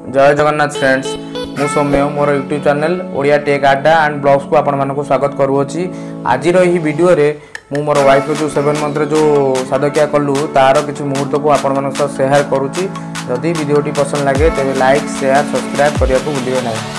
जय जगन्नाथ फ्रेंड्स, मु सौम्य मोर YouTube channel Odia Tech Adda and blogs को आपण मानक स्वागत करूँगी। आज यही वीडियो रे मु मोर वाइफ जो 7 मंथ जो साधकिया कलु तार किसी मुहूर्त को आपण मानक शेयर करुँची। जदि वीडियोटी पसंद लगे तेज लाइक शेयर सब्सक्राइब करने को भूलिए नहीं।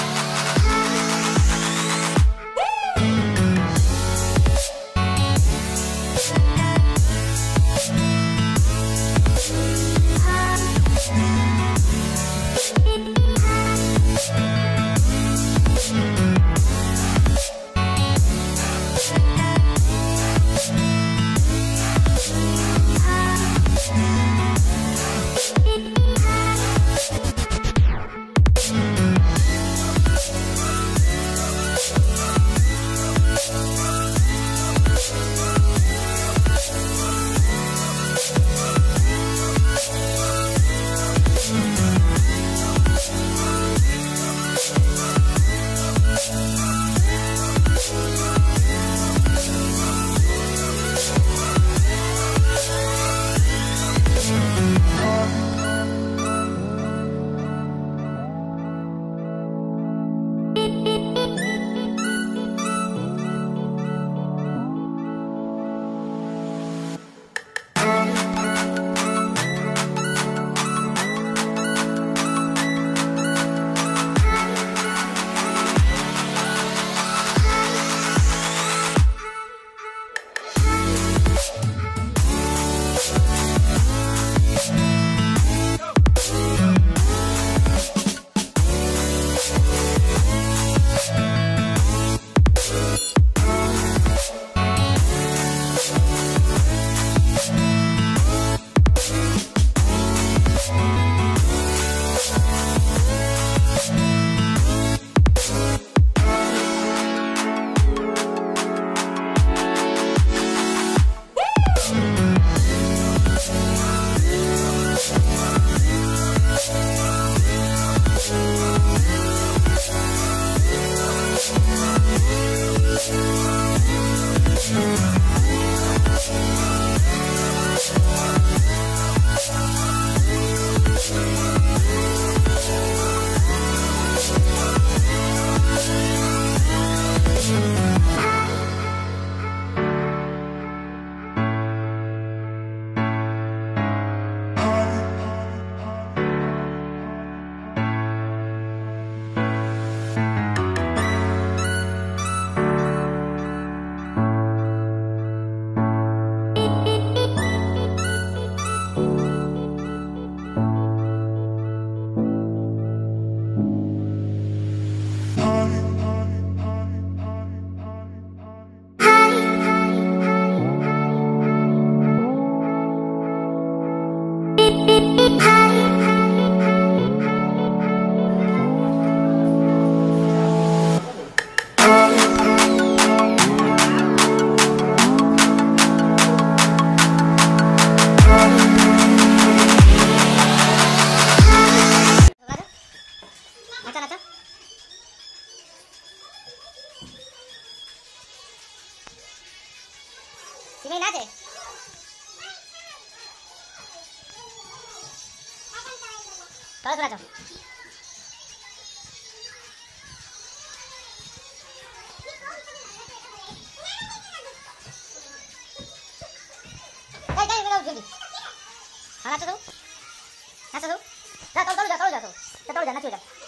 सिंगिंग नाचे चलो सुना चो नाचो तू जा जा जा जा जा